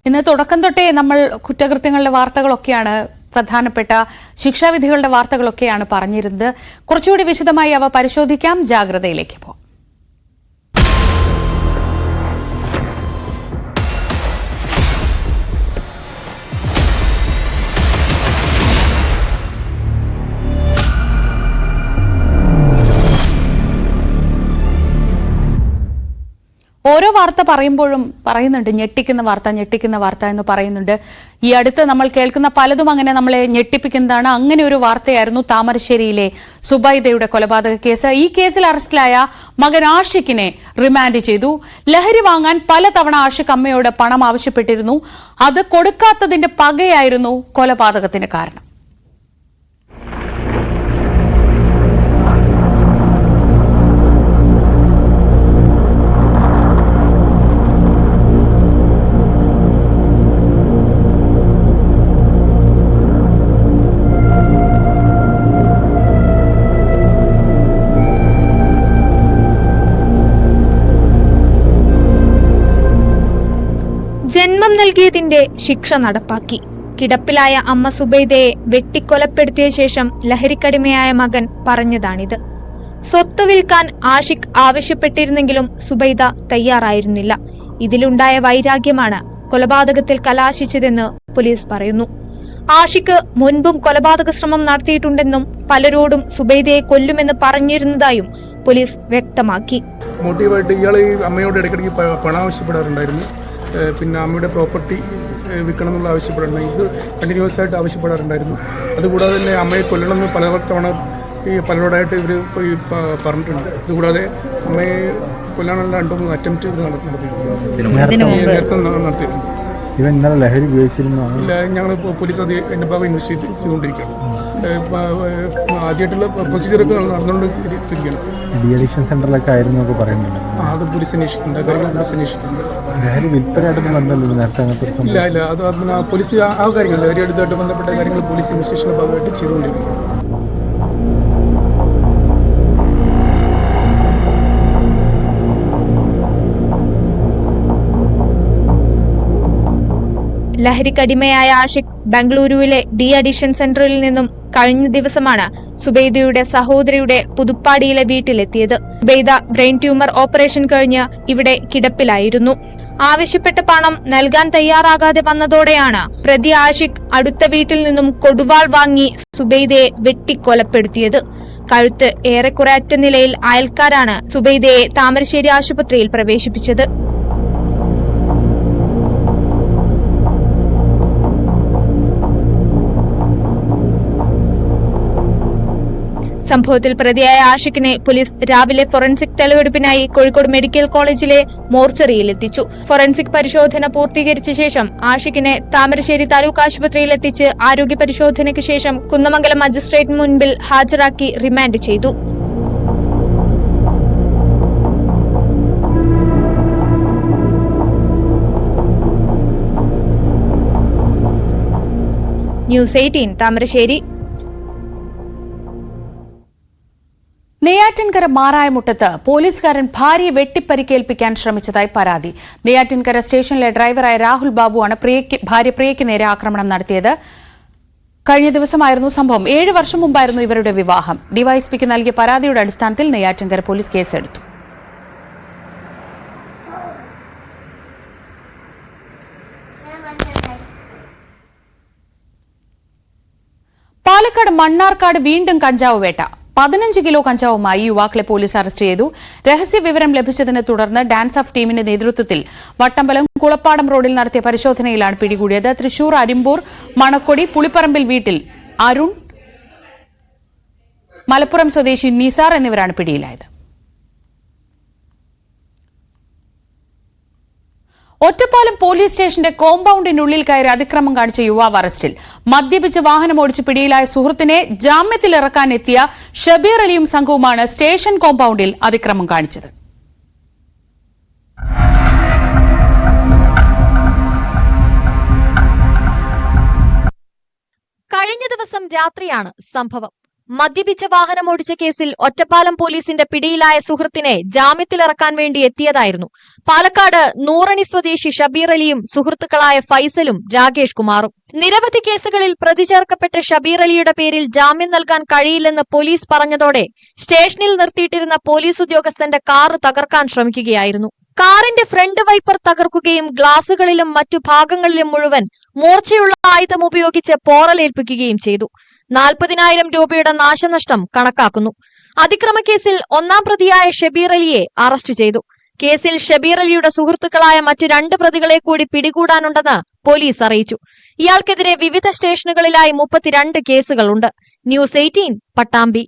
ഇന്ന് തുടക്കം തൊട്ടേ നമ്മൾ കുറ്റകൃത്യങ്ങളുടെ വാർത്തകളൊക്കെയാണ്, പ്രധാനപ്പെട്ട ശിക്ഷാവിധികളുടെ വാർത്തകളൊക്കെയാണ് പറഞ്ഞിരുന്നത്. കുറച്ചുകൂടി വിശദമായി അവ പരിശോധിക്കാം. ജാഗ്രതയിലേക്ക് പോകാം. ഓരോ വാർത്ത പറയുമ്പോഴും പറയുന്നുണ്ട് ഞെട്ടിക്കുന്ന വാർത്ത എന്ന് പറയുന്നുണ്ട്. ഈ അടുത്ത് നമ്മൾ കേൾക്കുന്ന പലതും അങ്ങനെ നമ്മളെ ഞെട്ടിപ്പിക്കുന്നതാണ്. അങ്ങനെ ഒരു വാർത്തയായിരുന്നു താമരശ്ശേരിയിലെ സുബൈദയുടെ കൊലപാതക കേസ്. ഈ കേസിൽ അറസ്റ്റിലായ മകൻ ആഷിഖിനെ റിമാൻഡ് ചെയ്തു. ലഹരി വാങ്ങാൻ പലതവണ ആഷിഖ് അമ്മയോട് പണം ആവശ്യപ്പെട്ടിരുന്നു. അത് കൊടുക്കാത്തതിന്റെ പകയായിരുന്നു കൊലപാതകത്തിന് കാരണം. ജന്മം നൽകിയതിന്റെ ശിക്ഷ നടപ്പാക്കി. കിടപ്പിലായ അമ്മ സുബൈദയെ വെട്ടിക്കൊലപ്പെടുത്തിയ ശേഷം ലഹരിക്കടിമയായ മകൻ പറഞ്ഞതാണിത്. സ്വത്ത് വിൽക്കാൻ ആഷിഖ് ആവശ്യപ്പെട്ടിരുന്നെങ്കിലും സുബൈദ തയ്യാറായിരുന്നില്ല. ഇതിലുണ്ടായ വൈരാഗ്യമാണ് കൊലപാതകത്തിൽ കലാശിച്ചതെന്ന് പോലീസ് പറയുന്നു. ആഷിഖ് മുൻപും കൊലപാതക ശ്രമം നടത്തിയിട്ടുണ്ടെന്നും പലരോടും സുബൈദയെ കൊല്ലുമെന്ന് പറഞ്ഞിരുന്നതായും പോലീസ് വ്യക്തമാക്കി. മോട്ടീവായിട്ട് ഇയാൾ ഈ അമ്മയോട് ഇടയ്ക്കിടയ്ക്ക് പണം ആവശ്യപ്പെടാറുണ്ടായിരുന്നു. പിന്നെ അമ്മയുടെ പ്രോപ്പർട്ടി വിൽക്കണം എന്നുള്ള ആവശ്യപ്പെടാറുണ്ടായിരുന്നു. ഇത് കണ്ടിന്യൂസ് ആയിട്ട് ആവശ്യപ്പെടാറുണ്ടായിരുന്നു. അതുകൂടാതെ തന്നെ അമ്മയെ കൊല്ലണമെന്ന് പലതവണ പലരോടായിട്ട് ഇവർ പറഞ്ഞിട്ടുണ്ട്. അതുകൂടാതെ അമ്മയെ കൊല്ലാനുള്ള 2-3 അറ്റംപ്റ്റ് നടത്തിയിട്ടുണ്ട്. ലഹരി ഉപയോഗിച്ചിരുന്നു. ഇല്ല, ഞങ്ങൾ പോലീസ് അത് എൻ്റെ ഭാഗം ഇൻവെസ്റ്റിഗേറ്റ് ചെയ്തുകൊണ്ടിരിക്കുകയാണ്. ആദ്യമായിട്ടുള്ള പ്രൊസീജിയറൊക്കെ നടന്നുകൊണ്ടിരിക്കുകയാണ്. ഡി അഡിക്ഷൻ സെന്ററിലൊക്കെ ആയിരുന്നു ഒക്കെ പറയുന്നുണ്ട്. അത് പോലീസ് അന്വേഷിക്കുന്നുണ്ട്. കാര്യങ്ങൾ പോലീസ് അന്വേഷിക്കുന്നുണ്ട്. ലഹരി വിൽപ്പനയായിട്ട് ബന്ധമല്ലോ നേരത്തെ അങ്ങനത്തെ? ഇല്ല, അത് പോലീസ് ആ കാര്യങ്ങൾ ലഹരി അടുത്തായിട്ട് ബന്ധപ്പെട്ട കാര്യങ്ങൾ പോലീസ് ഇൻവെസ്റ്റിഗേഷൻ്റെ ഭാഗമായിട്ട് ചെയ്തുകൊണ്ടിരിക്കുന്നു. ലഹരിക്കടിമയായ ആഷിഖ് ബംഗളൂരുവിലെ ഡി അഡിക്ഷൻ സെന്ററിൽ നിന്നും കഴിഞ്ഞ ദിവസമാണ് സുബൈദയുടെ സഹോദരിയുടെ പുതുപ്പാടിയിലെ വീട്ടിലെത്തിയത്. സുബൈദ ബ്രെയിൻ ട്യൂമർ ഓപ്പറേഷൻ കഴിഞ്ഞ് ഇവിടെ കിടപ്പിലായിരുന്നു. ആവശ്യപ്പെട്ട പണം നൽകാൻ തയ്യാറാകാതെ വന്നതോടെയാണ് പ്രതി ആഷിഖ് അടുത്ത വീട്ടിൽ നിന്നും കൊടുവാൾ വാങ്ങി സുബൈദയെ വെട്ടിക്കൊലപ്പെടുത്തിയത്. കഴുത്ത് ഏറെക്കുറെ അറ്റ നിലയിൽ അയൽക്കാരാണ് സുബൈദയെ താമരശ്ശേരി ആശുപത്രിയിൽ പ്രവേശിപ്പിച്ചത്. സംഭവത്തിൽ പ്രതിയായ ആഷിഖിനെ പോലീസ് രാവിലെ ഫോറൻസിക് തെളിവെടുപ്പിനായി കോഴിക്കോട് മെഡിക്കൽ കോളേജിലെ മോർച്ചറിയിൽ എത്തിച്ചു. ഫോറൻസിക് പരിശോധന പൂർത്തീകരിച്ച ശേഷം ആഷിഖിനെ താമരശ്ശേരി താലൂക്ക് ആശുപത്രിയിൽ എത്തിച്ച് ആരോഗ്യ പരിശോധനയ്ക്ക് ശേഷം കുന്നമംഗലം മജിസ്ട്രേറ്റ് മുൻപിൽ ഹാജരാക്കി റിമാൻഡ് ചെയ്തു. ന്യൂസ് 18 താമരശ്ശേരി. നെയ്യാറ്റിൻകര മാറായമുട്ടത്ത് പോലീസുകാരൻ ഭാര്യയെ വെട്ടിപ്പരിക്കേൽപ്പിക്കാൻ ശ്രമിച്ചതായി പരാതി. നെയ്യാറ്റിൻകര സ്റ്റേഷനിലെ ഡ്രൈവറായ രാഹുൽ ബാബുവാണ് ഭാര്യ പ്രിയയ്ക്ക് നേരെ ആക്രമണം നടത്തിയത്. കഴിഞ്ഞ ദിവസമായിരുന്നു സംഭവം. 7 വർഷം മുമ്പായിരുന്നു ഇവരുടെ വിവാഹം. ഡിവൈഎസ്പിക്ക് നൽകിയ പരാതിയുടെ അടിസ്ഥാനത്തിൽ നെയ്യാറ്റിൻകര പോലീസ് കേസെടുത്തു. പാലക്കാട് മണ്ണാർക്കാട് വീണ്ടും കഞ്ചാവ് വേട്ട. 15 കിലോ കഞ്ചാവുമായി യുവാക്കളെ പോലീസ് അറസ്റ്റ് ചെയ്തു. രഹസ്യ വിവരം ലഭിച്ചതിനെ തുടർന്ന് ഡാൻസ് ഓഫ് ടീമിന്റെ നേതൃത്വത്തിൽ വട്ടമ്പലം കുളപ്പാടം റോഡിൽ നടത്തിയ പരിശോധനയിലാണ് പിടികൂടിയത്. തൃശൂർ അരിമ്പൂർ മണക്കൊടി പുളിപ്പറമ്പിൽ വീട്ടിൽ അരുൺ, മലപ്പുറം സ്വദേശി നിസാർ എന്നിവരാണ് പിടിയിലായത്. ഒറ്റപ്പാലം പോലീസ് സ്റ്റേഷന്റെ കോമ്പൌണ്ടിനുള്ളിൽ കയറി അതിക്രമം കാണിച്ച യുവാവ് അറസ്റ്റിൽ. മദ്യപിച്ച് വാഹനമോടിച്ച് പിടിയിലായ സുഹൃത്തിനെ ജാമ്യത്തിലിറക്കാനെത്തിയ ഷബീർ അലിയും സംഘവുമാണ് സ്റ്റേഷൻ കോമ്പൌണ്ടിൽ അതിക്രമം കാണിച്ചത്. കഴിഞ്ഞ ദിവസം രാത്രിയാണ് സംഭവം. മദ്യപിച്ച വാഹനമോടിച്ച കേസിൽ ഒറ്റപ്പാലം പോലീസിന്റെ പിടിയിലായ സുഹൃത്തിനെ ജാമ്യത്തിലിറക്കാൻ വേണ്ടി എത്തിയതായിരുന്നു. പാലക്കാട് നൂറണി സ്വദേശി ഷബീർ അലിയും സുഹൃത്തുക്കളായ ഫൈസലും രാകേഷ് കുമാറും. നിരവധി കേസുകളിൽ പ്രതി ചേർക്കപ്പെട്ട ഷബീർ അലിയുടെ പേരിൽ ജാമ്യം നൽകാൻ കഴിയില്ലെന്ന് പോലീസ് പറഞ്ഞതോടെ സ്റ്റേഷനിൽ നിർത്തിയിട്ടിരുന്ന പോലീസ് ഉദ്യോഗസ്ഥന്റെ കാറ് തകർക്കാൻ ശ്രമിക്കുകയായിരുന്നു. കാറിന്റെ ഫ്രണ്ട് വൈപ്പർ തകർക്കുകയും ഗ്ലാസുകളിലും മറ്റു ഭാഗങ്ങളിലും മുഴുവൻ മൂർച്ചയുള്ള ആയുധം ഉപയോഗിച്ച് പോറലേൽപ്പിക്കുകയും ചെയ്തു. 40,000 രൂപയുടെ നാശനഷ്ടം കണക്കാക്കുന്നു. അതിക്രമക്കേസിൽ ഒന്നാം പ്രതിയായ ഷബീർ അലിയെ അറസ്റ്റ് ചെയ്തു. കേസിൽ ഷബീർ അലിയുടെ സുഹൃത്തുക്കളായ മറ്റ് 2 പ്രതികളെ കൂടി പിടികൂടാനുണ്ടെന്ന് പോലീസ് അറിയിച്ചു. ഇയാൾക്കെതിരെ വിവിധ സ്റ്റേഷനുകളിലായി 32 കേസുകളുണ്ട്. ന്യൂസ് 18 പട്ടാമ്പി.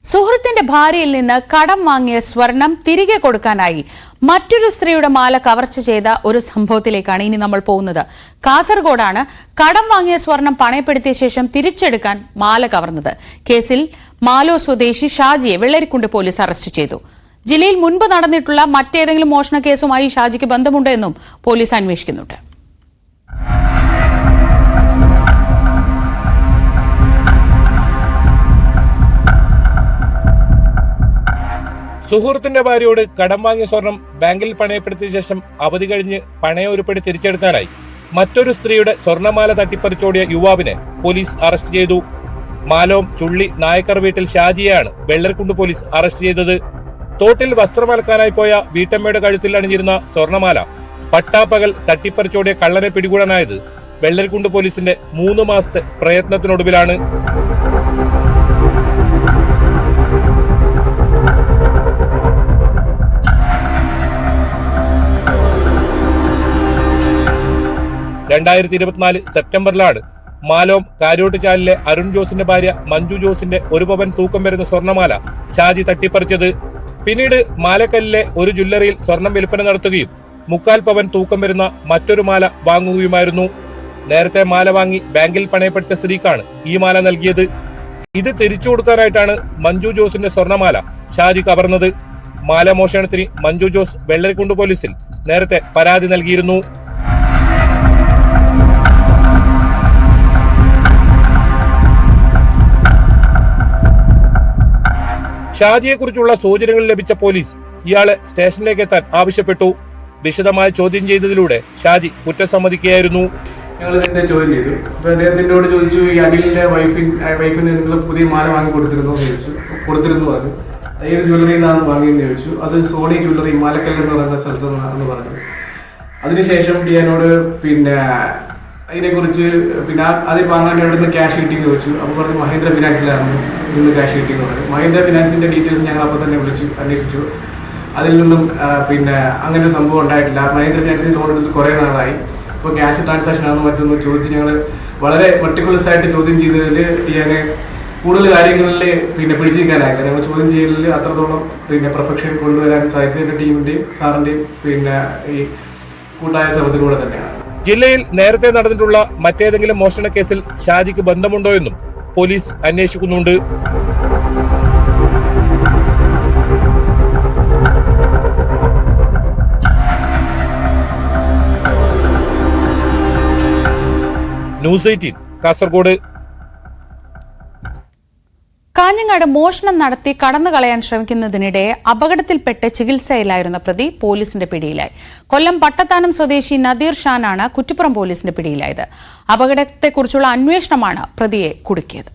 സുഹൃത്തിന്റെ ഭാര്യയിൽ നിന്ന് കടം വാങ്ങിയ സ്വർണം തിരികെ കൊടുക്കാനായി മറ്റൊരു സ്ത്രീയുടെ മാല കവർച്ച ചെയ്ത ഒരു സംഭവത്തിലേക്കാണ് ഇനി നമ്മൾ പോകുന്നത്. കാസർഗോഡാണ് കടം വാങ്ങിയ സ്വർണം പണയപ്പെടുത്തിയ ശേഷം തിരിച്ചെടുക്കാൻ മാല കവർന്നത്. കേസിൽ മാലോ സ്വദേശി ഷാജിയെ വെള്ളരിക്കുണ്ട് പോലീസ് അറസ്റ്റ് ചെയ്തു. ജില്ലയിൽ മുൻപ് നടന്നിട്ടുള്ള മറ്റേതെങ്കിലും മോഷണ കേസുമായി ഷാജിക്ക് ബന്ധമുണ്ടോ എന്നും പോലീസ് അന്വേഷിക്കുന്നുണ്ട്. സുഹൃത്തിന്റെ ഭാര്യയോട് കടം വാങ്ങിയ സ്വർണം ബാങ്കിൽ പണയപ്പെടുത്തിയ ശേഷം അവധി കഴിഞ്ഞ് പണയം ഉരുപ്പടി തിരിച്ചെടുക്കാനായി മറ്റൊരു സ്ത്രീയുടെ സ്വർണമാല തട്ടിപ്പറിച്ചോടിയ യുവാവിനെ പോലീസ് അറസ്റ്റ് ചെയ്തു. മാലോം ചുള്ളി നായക്കർ വീട്ടിൽ ഷാജിയെയാണ് വെള്ളരിക്കുണ്ട് പോലീസ് അറസ്റ്റ് ചെയ്തത്. തോട്ടിൽ വസ്ത്രമലക്കാനായി പോയ വീട്ടമ്മയുടെ കഴുത്തിൽ അണിഞ്ഞിരുന്ന സ്വർണമാല പട്ടാപ്പകൽ തട്ടിപ്പറിച്ചോടിയ കള്ളനെ പിടികൂടാനായത് വെള്ളരിക്കുണ്ട് പോലീസിന്റെ 3 മാസത്തെ പ്രയത്നത്തിനൊടുവിലാണ്. സെപ്റ്റംബറിലാണ് മാലോം കാര്യോട്ടുചാലിലെ അരുൺ ജോസിന്റെ ഭാര്യ മഞ്ജു ജോസിന്റെ 1 പവൻ തൂക്കം വരുന്ന സ്വർണമാല ഷാജി തട്ടിപ്പറിച്ചത്. പിന്നീട് മാലക്കല്ലിലെ ഒരു ജ്വല്ലറിയിൽ സ്വർണം വിൽപ്പന നടത്തുകയും 3/4 പവൻ തൂക്കം വരുന്ന മറ്റൊരു മാല വാങ്ങുകയുമായിരുന്നു. നേരത്തെ മാല വാങ്ങി ബാങ്കിൽ പണയപ്പെടുത്തിയ സ്ത്രീക്കാണ് ഈ മാല നൽകിയത്. ഇത് തിരിച്ചു കൊടുക്കാനായിട്ടാണ് മഞ്ജു ജോസിന്റെ സ്വർണമാല ഷാജി കവർന്നത്. മാല മോഷണത്തിന് മഞ്ജു ജോസ് വെള്ളരിക്കുണ്ട് പോലീസിൽ നേരത്തെ പരാതി നൽകിയിരുന്നു. ഷാജിയെക്കുറിച്ചുള്ള സൂചനകൾ ലഭിച്ച പോലീസ് ഇയാളെ സ്റ്റേഷനിലേക്ക് എത്താൻ ആവശ്യപ്പെട്ടു. വിശദമായി ചോദ്യം ചെയ്തതിലൂടെ ഷാജി കുറ്റം സമ്മതിക്കുകയായിരുന്നു. ഞങ്ങൾ അദ്ദേഹത്തെ ചോദ്യം ചെയ്തു. അപ്പോൾ അദ്ദേഹത്തിനോട് ചോദിച്ചു, ഈ അനിലിന്റെ വൈഫിന് നിങ്ങൾ പുതിയ മാല വാങ്ങി കൊടുത്തിരുന്നു എന്ന് ചോദിച്ചു. കൊടുത്തിരുന്നു. അത് ഏത് ജ്വല്ലറിയിൽ നിന്നാണ് വാങ്ങിയെന്ന് ചോദിച്ചു. അത് സോണി ജ്വല്ലറി മാലക്കല്ല് എന്ന് പറയുന്ന സ്ഥലത്ത് നിന്നാണെന്ന് പറഞ്ഞു. അതിനുശേഷം എന്നോട് അതിനെക്കുറിച്ച് അതിൽ വാങ്ങാൻ എവിടുന്ന് ക്യാഷ് കിട്ടിയെന്ന് ചോദിച്ചു. അപ്പോൾ പറഞ്ഞു മഹീന്ദ്ര ഫിനാൻസിലായിരുന്നു ഇന്ന് ക്യാഷ് കിട്ടിയെന്ന് പറഞ്ഞു. മഹീന്ദ്ര ഫിനാൻസിന്റെ ഡീറ്റെയിൽസ് ഞങ്ങൾ അപ്പോൾ തന്നെ വിളിച്ചു അന്വേഷിച്ചു. അതിൽ നിന്നും അങ്ങനെ ഒരു സംഭവം ഉണ്ടായിട്ടില്ല. മഹീന്ദ്ര ഫിനാൻസിൽ ലോൺ എടുത്ത് കുറേ നാളായി. ഇപ്പോൾ ക്യാഷ് ട്രാൻസാക്ഷൻ ആണെന്ന് മറ്റൊന്ന് ചോദിച്ച് ഞങ്ങൾ വളരെ മെട്ടിക്കുലസ് ആയിട്ട് ചോദ്യം ചെയ്തതിൽ ടിയാനെ കൂടുതൽ കാര്യങ്ങളിൽ പിടിച്ചിരിക്കാനായില്ല. ഞങ്ങൾ ചോദ്യം ചെയ്യലിൽ അത്രത്തോളം പെർഫെക്ഷൻ കൊണ്ടുവരാൻ സാധിച്ചതിന്റെ ടീമിന്റെയും സാറിന്റെയും ഈ കൂട്ടായ ശ്രമത്തിലൂടെ തന്നെയാണ്. ജില്ലയിൽ നേരത്തെ നടന്നിട്ടുള്ള മറ്റേതെങ്കിലും മോഷണ കേസിൽ ഷാജിക്ക് ബന്ധമുണ്ടോ എന്നും പോലീസ് അന്വേഷിക്കുന്നുണ്ട്. ന്യൂസ് 18 കാസർഗോഡ്. കാഞ്ഞങ്ങാട് മോഷണം നടത്തി കടന്നുകളയാൻ ശ്രമിക്കുന്നതിനിടെ അപകടത്തിൽപ്പെട്ട് ചികിത്സയിലായിരുന്ന പ്രതി പോലീസിന്റെ പിടിയിലായി. കൊല്ലം പട്ടത്താനം സ്വദേശി നദീർ ഷാനാണ് കുറ്റിപ്പുറം പോലീസിന്റെ പിടിയിലായത്. അപകടത്തെക്കുറിച്ചുള്ള അന്വേഷണമാണ് പ്രതിയെ കുടുക്കിയത്.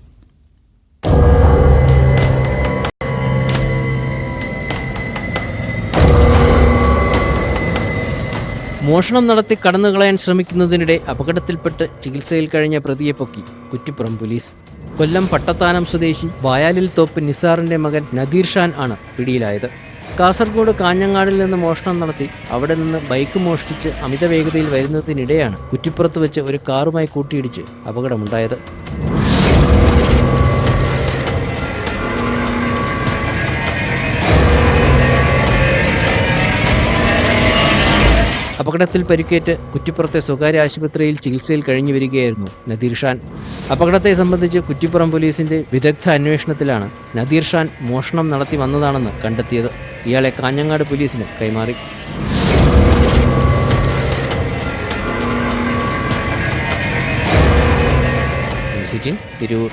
മോഷണം നടത്തി കടന്നുകളയാൻ ശ്രമിക്കുന്നതിനിടെ അപകടത്തിൽപ്പെട്ട് ചികിത്സയിൽ കഴിഞ്ഞ പ്രതിയെ പൊക്കി കുറ്റിപ്പുറം പോലീസ്. കൊല്ലം പട്ടത്താനം സ്വദേശി വായാലിൽ തോപ്പ് നിസാറിന്റെ മകൻ നദീർ ഷാൻ ആണ് പിടിയിലായത്. കാസർഗോഡ് കാഞ്ഞങ്ങാടിൽ നിന്ന് മോഷണം നടത്തി അവിടെ നിന്ന് ബൈക്ക് മോഷ്ടിച്ച് അമിത വേഗതയിൽ വരുന്നതിനിടെയാണ് കുറ്റിപ്പുറത്ത് വെച്ച് ഒരു കാറുമായി കൂട്ടിയിടിച്ച് അപകടമുണ്ടായത്. അപകടത്തിൽ പരിക്കേറ്റ് കുറ്റിപ്പുറത്തെ സ്വകാര്യ ആശുപത്രിയിൽ ചികിത്സയിൽ കഴിഞ്ഞു വരികയായിരുന്നു നദീർ ഷാൻ. അപകടത്തെ സംബന്ധിച്ച് കുറ്റിപ്പുറം പോലീസിന്റെ വിദഗ്ധ അന്വേഷണത്തിലാണ് നദീർ ഷാൻ മോഷണം നടത്തി വന്നതാണെന്ന് കണ്ടെത്തിയത്. ഇയാളെ കാഞ്ഞങ്ങാട് പോലീസിന് കൈമാറി. 18 തിരൂർ.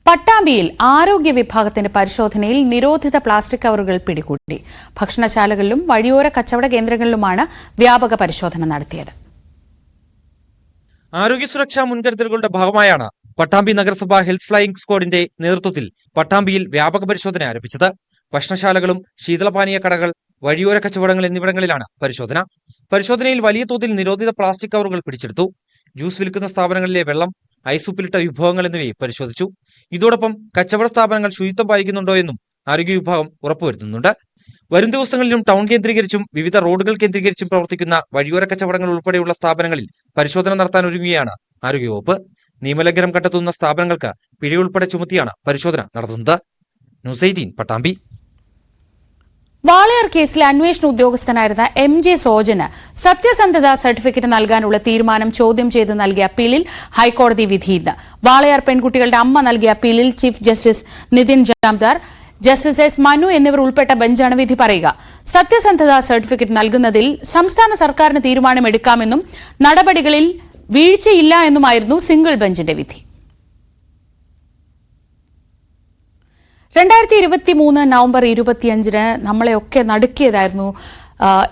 പട്ടാമ്പിയിൽ ആരോഗ്യ വിഭാഗത്തിന്റെ പരിശോധനയിൽ നിരോധിത പ്ലാസ്റ്റിക് കവറുകൾ പിടികൂടി. ഭക്ഷണശാലകളിലും വഴിയോര കച്ചവട കേന്ദ്രങ്ങളിലുമാണ് വ്യാപക പരിശോധന നടത്തിയത്. ആരോഗ്യ സുരക്ഷാ മുൻകരുതലുകളുടെ ഭാഗമായാണ് പട്ടാമ്പി നഗരസഭ ഹെൽത്ത് ഫ്ലൈയിംഗ് സ്ക്വാഡിന്റെ നേതൃത്വത്തിൽ പട്ടാമ്പിയിൽ വ്യാപക പരിശോധന ആരംഭിച്ചത്. ഭക്ഷണശാലകളും ശീതളപാനീയ കടകൾ, വഴിയോര കച്ചവടങ്ങൾ എന്നിവിടങ്ങളിലാണ് പരിശോധന. പരിശോധനയിൽ വലിയ തോതിൽ നിരോധിത പ്ലാസ്റ്റിക് കവറുകൾ പിടിച്ചെടുത്തു. ജ്യൂസ് വിൽക്കുന്ന സ്ഥാപനങ്ങളിലെ വെള്ളം, ഐസുപ്പിലിട്ട വിഭവങ്ങൾ എന്നിവയെ പരിശോധിച്ചു. ഇതോടൊപ്പം കച്ചവട സ്ഥാപനങ്ങൾ ശുചിത്വം പാലിക്കുന്നുണ്ടോ എന്നും ആരോഗ്യ വിഭാഗം ഉറപ്പുവരുത്തുന്നുണ്ട്. വരും ദിവസങ്ങളിലും ടൗൺ കേന്ദ്രീകരിച്ചും വിവിധ റോഡുകൾ കേന്ദ്രീകരിച്ചും പ്രവർത്തിക്കുന്ന വഴിയോര കച്ചവടങ്ങൾ ഉൾപ്പെടെയുള്ള സ്ഥാപനങ്ങളിൽ പരിശോധന നടത്താൻ ഒരുങ്ങുകയാണ് ആരോഗ്യവകുപ്പ്. നിയമലംഘനം കണ്ടെത്തുന്ന സ്ഥാപനങ്ങൾക്ക് പിഴയുൾപ്പെടെ ചുമത്തിയാണ് പരിശോധന നടത്തുന്നത്. ന്യൂസ് 18 പട്ടാമ്പി. വാളയാർ കേസിലെ അന്വേഷണ ഉദ്യോഗസ്ഥനായിരുന്ന MJ സോജന് സത്യസന്ധതാ സർട്ടിഫിക്കറ്റ് നൽകാനുള്ള തീരുമാനം ചോദ്യം ചെയ്ത് നൽകിയ അപ്പീലിൽ ഹൈക്കോടതി വിധി ഇന്ന്. വാളയാർ പെൺകുട്ടികളുടെ അമ്മ നൽകിയ അപ്പീലിൽ chief justice Nithin Jamdar, justice S Manu എന്നിവർ ഉൾപ്പെട്ട ബെഞ്ചാണ് വിധി പറയുക. സത്യസന്ധതാ സർട്ടിഫിക്കറ്റ് നൽകുന്നതിൽ സംസ്ഥാന സർക്കാരിന് തീരുമാനമെടുക്കാമെന്നും നടപടികളിൽ വീഴ്ചയില്ല എന്നുമായിരുന്നു സിംഗിൾ ബെഞ്ചിന്റെ വിധി. 2023 നവംബർ 25 നമ്മളെയൊക്കെ നടുക്കിയതായിരുന്നു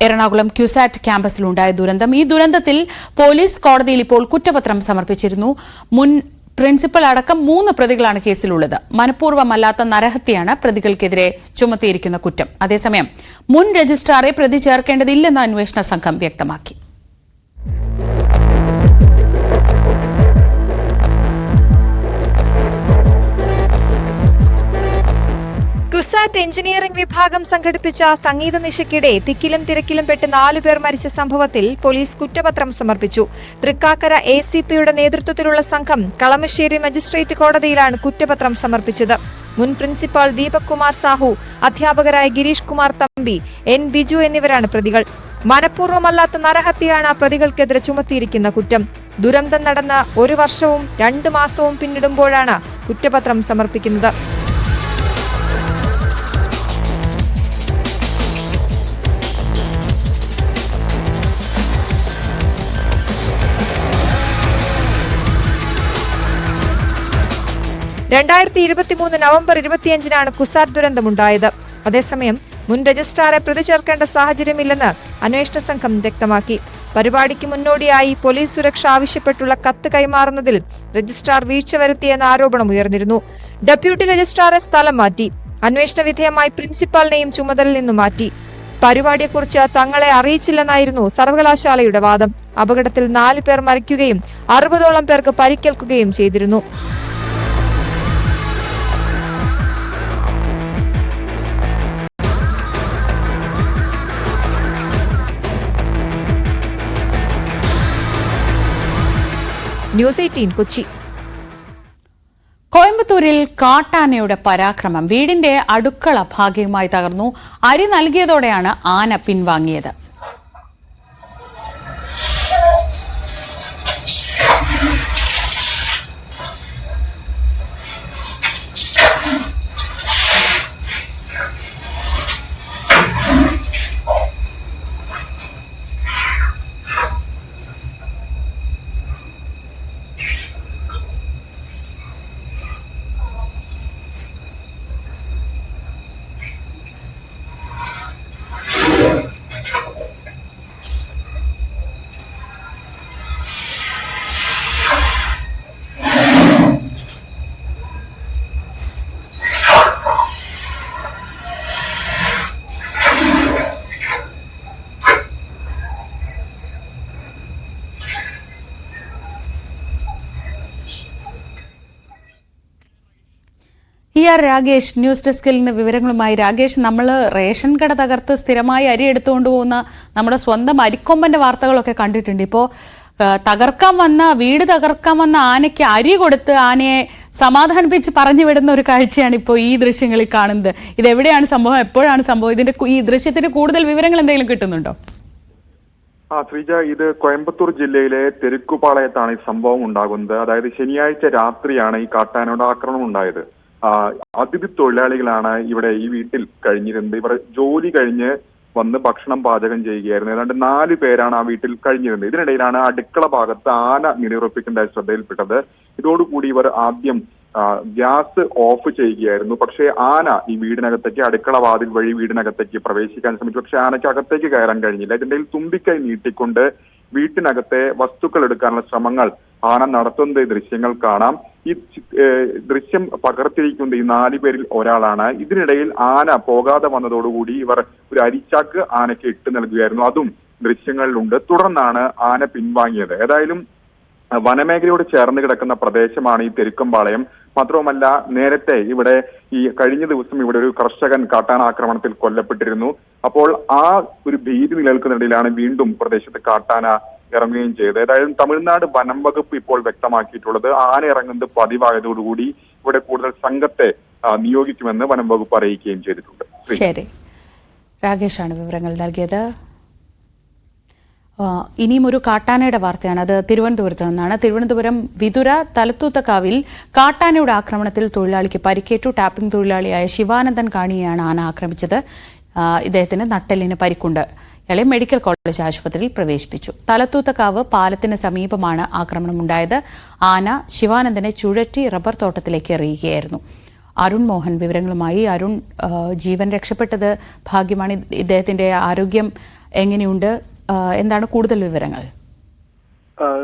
എറണാകുളം ക്യുസാറ്റ് ക്യാമ്പസിലുണ്ടായ ദുരന്തം. ഈ ദുരന്തത്തിൽ പോലീസ് കോടതിയിൽ ഇപ്പോൾ കുറ്റപത്രം സമർപ്പിച്ചിരുന്നു. മുൻ പ്രിൻസിപ്പൽ അടക്കം 3 പ്രതികളാണ് കേസിലുള്ളത്. മനഃപൂർവ്വമല്ലാത്ത നരഹത്യയാണ് പ്രതികൾക്കെതിരെ ചുമത്തിയിരിക്കുന്ന കുറ്റം. അതേസമയം മുൻ രജിസ്ട്രാറെ പ്രതി ചേർക്കേണ്ടതില്ലെന്ന് അന്വേഷണ സംഘം വ്യക്തമാക്കി. കുസാറ്റ് എഞ്ചിനീയറിംഗ് വിഭാഗം സംഘടിപ്പിച്ച സംഗീത നിശയ്ക്കിടെ തിക്കിലും തിരക്കിലും പെട്ട് 4 പേർ മരിച്ച സംഭവത്തിൽ പോലീസ് കുറ്റപത്രം സമർപ്പിച്ചു. തൃക്കാക്കര ACPയുടെ നേതൃത്വത്തിലുള്ള സംഘം കളമശ്ശേരി മജിസ്ട്രേറ്റ് കോടതിയിലാണ് കുറ്റപത്രം സമർപ്പിച്ചത്. മുൻ പ്രിൻസിപ്പാൾ ദീപക് കുമാർ സാഹു, അധ്യാപകരായ ഗിരീഷ് കുമാർ തമ്പി, N ബിജു എന്നിവരാണ് പ്രതികൾ. മനഃപൂർവ്വമല്ലാത്ത നരഹത്യയാണ് പ്രതികൾക്കെതിരെ ചുമത്തിയിരിക്കുന്ന കുറ്റം. ദുരന്തം നടന്ന 1 വർഷവും 2 മാസവും പിന്നിടുമ്പോഴാണ് കുറ്റപത്രം സമർപ്പിക്കുന്നത്. നവംബർ 25 കുസാറ്റ് ദുരന്തമുണ്ടായത്. അതേസമയം മുൻ രജിസ്ട്രാറെ പ്രതി ചേർക്കേണ്ട സാഹചര്യമില്ലെന്ന് അന്വേഷണ സംഘം വ്യക്തമാക്കി. പരിപാടിക്ക് മുന്നോടിയായി പോലീസ് സുരക്ഷ ആവശ്യപ്പെട്ടുള്ള കത്ത് കൈമാറുന്നതിൽ രജിസ്ട്രാർ വീഴ്ച വരുത്തിയെന്ന ആരോപണം ഉയർന്നിരുന്നു. ഡെപ്യൂട്ടി രജിസ്ട്രാറെ സ്ഥലം മാറ്റി. അന്വേഷണ വിധേയമായി പ്രിൻസിപ്പാളിനെയും ചുമതലയിൽ നിന്നും മാറ്റി. പരിപാടിയെക്കുറിച്ച് തങ്ങളെ അറിയിച്ചില്ലെന്നായിരുന്നു സർവകലാശാലയുടെ വാദം. അപകടത്തിൽ 4 പേർ മരിക്കുകയും 60ഓളം പേർക്ക് പരിക്കേൽക്കുകയും ചെയ്തിരുന്നു. ന്യൂസ് 18 കൊച്ചി. കോയമ്പത്തൂരിൽ കാട്ടാനയുടെ പരാക്രമം. വീടിന്റെ അടുക്കള ഭാഗികമായി തകർന്നു. അരി നൽകിയതോടെയാണ് ആന പിൻവാങ്ങിയത്. രാഗേഷ്, ന്യൂസ് ഡെസ്കിൽ നിന്ന് വിവരങ്ങളുമായി. രാഗേഷ്, നമ്മൾ റേഷൻ കട തകർത്ത് സ്ഥിരമായി അരി എടുത്തുകൊണ്ട് പോകുന്ന നമ്മുടെ സ്വന്തം അരിക്കൊമ്പന്റെ വാർത്തകളൊക്കെ കണ്ടിട്ടുണ്ട്. ഇപ്പോൾ വീട് തകർക്കാൻ വന്ന ആനയ്ക്ക് അരി കൊടുത്ത് ആനയെ സമാധാനിപ്പിച്ച് പറഞ്ഞു വിടുന്ന ഒരു കാഴ്ചയാണ് ഇപ്പോൾ ഈ ദൃശ്യങ്ങളിൽ കാണുന്നത്. ഇതെവിടെയാണ് സംഭവം, എപ്പോഴാണ് സംഭവം, ഇതിന്റെ ഈ ദൃശ്യത്തിന്റെ കൂടുതൽ വിവരങ്ങൾ എന്തെങ്കിലും കിട്ടുന്നുണ്ടോ? ശ്രീജ, ഇത് കോയമ്പത്തൂർ ജില്ലയിലെ തെരുക്കുപാളയത്താണ് ഈ സംഭവം ഉണ്ടാകുന്നത്. അതായത് ശനിയാഴ്ച രാത്രിയാണ് ഈ കാട്ടാനയുടെ ആക്രമണം ഉണ്ടായത്. അതിഥി തൊഴിലാളികളാണ് ഇവിടെ ഈ വീട്ടിൽ കഴിഞ്ഞിരുന്നത്. ഇവർ ജോലി കഴിഞ്ഞ് വന്ന് ഭക്ഷണം പാചകം ചെയ്യുകയായിരുന്നു. ഏതാണ്ട് 4 പേരാണ് ആ വീട്ടിൽ കഴിഞ്ഞിരുന്നത്. ഇതിനിടയിലാണ് അടുക്കള ഭാഗത്ത് ആന നിലയുറപ്പിക്കുന്നതായി ശ്രദ്ധയിൽപ്പെട്ടത്. ഇതോടുകൂടി ഇവർ ആദ്യം ഗ്യാസ് ഓഫ് ചെയ്യുകയായിരുന്നു. പക്ഷേ ആന ഈ വീടിനകത്തേക്ക്, അടുക്കള വാതിൽ വഴി വീടിനകത്തേക്ക് പ്രവേശിക്കാൻ ശ്രമിച്ചു. പക്ഷെ ആനയ്ക്ക് അകത്തേക്ക് കയറാൻ കഴിഞ്ഞില്ല. ഇതിന്റെ തുമ്പിക്കൈ നീട്ടിക്കൊണ്ട് വീട്ടിനകത്തെ വസ്തുക്കൾ എടുക്കാനുള്ള ശ്രമങ്ങൾ ആന നടത്തുന്ന ദൃശ്യങ്ങൾ കാണാം. ഈ ദൃശ്യം പകർത്തിരിക്കുന്നത് ഈ 4 പേരിൽ ഒരാളാണ്. ഇതിനിടയിൽ ആന പോകാതെ വന്നതോടുകൂടി ഇവർ ഒരു അരിച്ചാക്ക് ആനയ്ക്ക് ഇട്ട് നൽകുകയായിരുന്നു. അതും ദൃശ്യങ്ങളിലുണ്ട്. തുടർന്നാണ് ആന പിൻവാങ്ങിയത്. ഏതായാലും വനമേഖലയോട് ചേർന്ന് കിടക്കുന്ന പ്രദേശമാണ് ഈ തെരുക്കമ്പാളയം. മാത്രവുമല്ല, നേരത്തെ ഇവിടെ ഈ കഴിഞ്ഞ ദിവസം ഇവിടെ ഒരു കർഷകൻ കാട്ടാനാക്രമണത്തിൽ കൊല്ലപ്പെട്ടിരുന്നു. അപ്പോൾ ആ ഒരു ഭീതി നിലനിൽക്കുന്നതിനിടയിലാണ് വീണ്ടും പ്രദേശത്ത് കാട്ടാന ഇറങ്ങുകയും ചെയ്തത്. ഏതായാലും തമിഴ്നാട് വനം വകുപ്പ് ഇപ്പോൾ വ്യക്തമാക്കിയിട്ടുള്ളത് ആന ഇറങ്ങുന്നത് പതിവായതോടുകൂടി ഇവിടെ കൂടുതൽ സംഘത്തെ നിയോഗിക്കുമെന്ന് വനം വകുപ്പ് അറിയിക്കുകയും ചെയ്തിട്ടുണ്ട്. ശരി, രാകേഷാണ് വിവരങ്ങൾ നൽകിയത്. ഇനിയും ഒരു കാട്ടാനയുടെ വാർത്തയാണ്. അത് തിരുവനന്തപുരത്ത് നിന്നാണ്. തിരുവനന്തപുരം വിതുര തലത്തൂത്തക്കാവിൽ കാട്ടാനയുടെ ആക്രമണത്തിൽ തൊഴിലാളിക്ക് പരിക്കേറ്റു. ടാപ്പിംഗ് തൊഴിലാളിയായ ശിവാനന്ദൻ കാണിയെയാണ് ആന ആക്രമിച്ചത്. ഇദ്ദേഹത്തിന് നട്ടെല്ലിന് പരിക്കുണ്ട്. ഇയാളെ മെഡിക്കൽ കോളേജ് ആശുപത്രിയിൽ പ്രവേശിപ്പിച്ചു. തലത്തൂത്തക്കാവ് പാലത്തിന് സമീപമാണ് ആക്രമണമുണ്ടായത്. ആന ശിവാനന്ദനെ ചുഴറ്റി റബ്ബർ തോട്ടത്തിലേക്ക് എറിയുകയായിരുന്നു. അരുൺ മോഹൻ വിവരങ്ങളുമായി. അരുൺ, ജീവൻ രക്ഷപ്പെട്ടത് ഭാഗ്യമാണ്. ഇദ്ദേഹത്തിന്റെ ആരോഗ്യം എങ്ങനെയുണ്ട്? എന്താണ് കൂടുതൽ വിവരങ്ങൾ?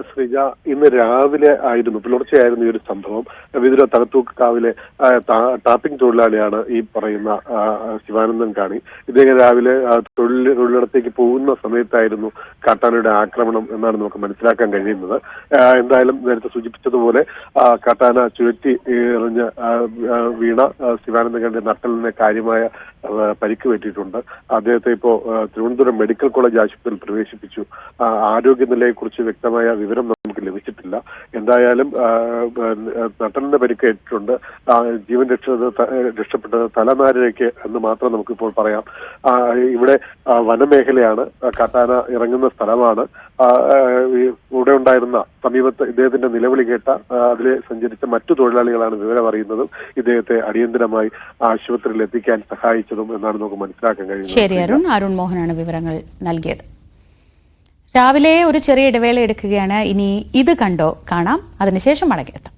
ശ്രീജ, ഇന്ന് രാവിലെ ആയിരുന്നു, പുലർച്ചെയായിരുന്നു ഈ ഒരു സംഭവം. വിതുര തലത്തൂക്കാവിലെ ടാപ്പിംഗ് തൊഴിലാളിയാണ് ഈ പറയുന്ന ശിവാനന്ദൻ കാണി. ഇദ്ദേഹം രാവിലെ തൊഴിലിടത്തേക്ക് പോകുന്ന സമയത്തായിരുന്നു കാട്ടാനയുടെ ആക്രമണം എന്നാണ് നമുക്ക് മനസ്സിലാക്കാൻ കഴിയുന്നത്. എന്തായാലും നേരത്തെ സൂചിപ്പിച്ചതുപോലെ കാട്ടാന ചുഴറ്റി എറിഞ്ഞ് വീണ ശിവാനന്ദൻ കാണി നട്ടലിന് കാര്യമായ പരിക്ക് പറ്റിയിട്ടുണ്ട്. അദ്ദേഹത്തെ ഇപ്പോ തിരുവനന്തപുരം മെഡിക്കൽ കോളേജ് ആശുപത്രിയിൽ പ്രവേശിപ്പിച്ചു. ആരോഗ്യനിലയെക്കുറിച്ച് വ്യക്തമായ വിവരം നമുക്ക് ലഭിച്ചിട്ടില്ല. എന്തായാലും നട്ടലിന് പരിക്കേറ്റിട്ടുണ്ട്. ജീവൻ രക്ഷപ്പെട്ടത് തലനാരിഴയ്ക്ക് എന്ന് മാത്രം നമുക്കിപ്പോൾ പറയാം. ഇവിടെ വനമേഖലയാണ്, കാട്ടാന ഇറങ്ങുന്ന സ്ഥലമാണ്. ഇവിടെ ഉണ്ടായിരുന്ന സമീപത്ത് ഇദ്ദേഹത്തിന്റെ നിലവിളി കേട്ട അതിലെ സഞ്ചരിച്ച മറ്റു തൊഴിലാളികളാണ് വിവരം അറിയുന്നതും ഇദ്ദേഹത്തെ അടിയന്തരമായി ആശുപത്രിയിൽ എത്തിക്കാൻ സഹായിച്ചതും എന്നാണ് നമുക്ക് മനസ്സിലാക്കാൻ കഴിയുന്നത്. ശരി അരുൺ. അരുൺ മോഹനാണ് വിവരങ്ങൾ നൽകിയത്. രാവിലെ ഒരു ചെറിയ ഇടവേള എടുക്കുകയാണ്. ഇനി ഇത് കണ്ടോ കാണാം, അതിനുശേഷം മടങ്ങിയെത്താം.